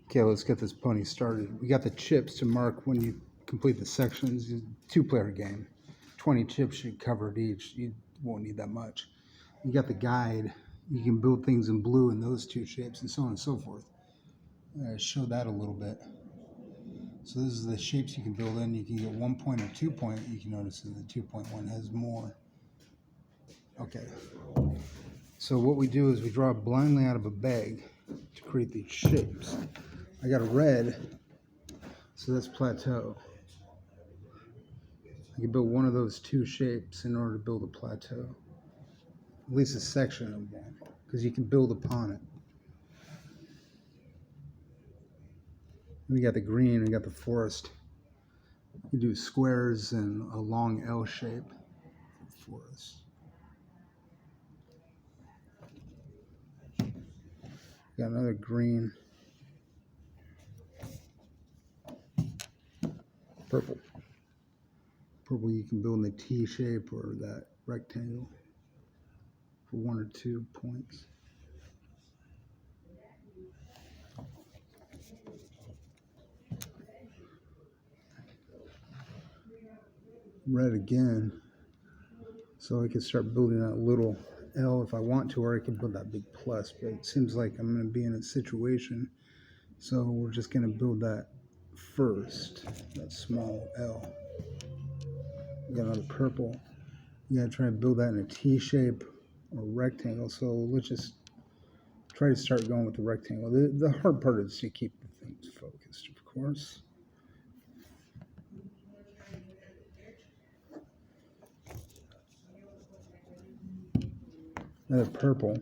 Okay, let's get this pony started. We got the chips to mark when you complete the sections. Two-player game. 20 chips should cover it each. You won't need that much. You got the guide. You can build things in blue in those two shapes and so on and so forth. Show that a little bit. So this is the shapes you can build in. You can get 1 point or 2 point. You can notice that the 2.1 has more. Okay. So what we do is we draw blindly out of a bag to create these shapes. I got a red, so that's plateau. I can build one of those two shapes in order to build a plateau. At least a section of one, because you can build upon it. We got the green, we got the forest. You do squares and a long L shape for forest. Got another green. Purple. Purple you can build in the T shape or that rectangle for 1 or 2 points. Red again. So I can start building that little L if I want to, or I can build that big plus, but it seems like I'm going to be in a situation. So we're just going to build that first, that small L. We got another purple. You got to try to build that in a T shape or rectangle. So let's just try to start going with the rectangle. The hard part is to keep the things focused, of course. Another purple.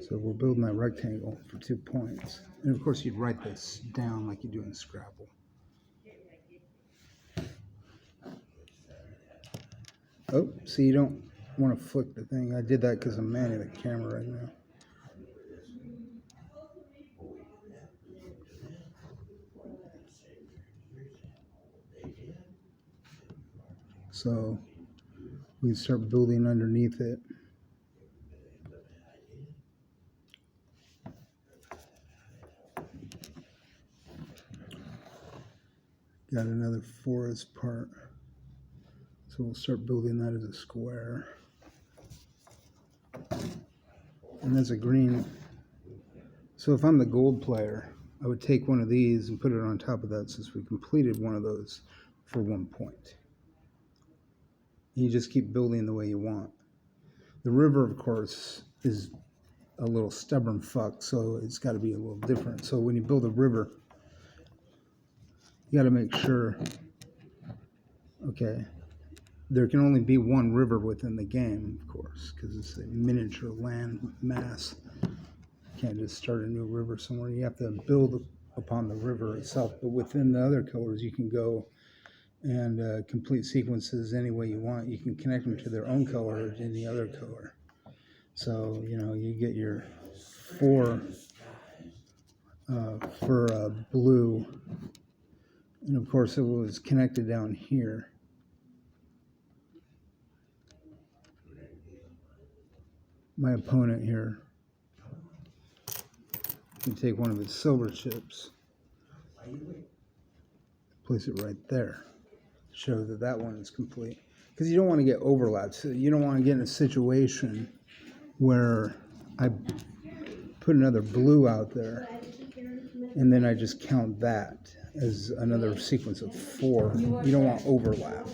So we're building that rectangle for 2 points. And of course you'd write this down like you do in Scrabble. Oh, see, you don't want to flick the thing. I did that because I'm manning the camera right now. So we can start building underneath it. Got another forest part. So we'll start building that as a square. And that's a green. So if I'm the gold player, I would take one of these and put it on top of that since we completed one of those for 1 point. You just keep building the way you want. The river, of course, is a little stubborn fuck, so it's got to be a little different. So when you build a river, you got to make sure, okay, there can only be one river within the game, of course, because it's a miniature land mass. You can't just start a new river somewhere. You have to build upon the river itself. But within the other colors, you can go and complete sequences any way you want. You can connect them to their own color or any other color. So, you know, you get your 4 for blue. And of course, it was connected down here. My opponent here can take one of his silver chips, place it right there, show that that one is complete. Because you don't want to get overlaps. So you don't want to get in a situation where I put another blue out there and then I just count that as another sequence of 4. You don't want overlap.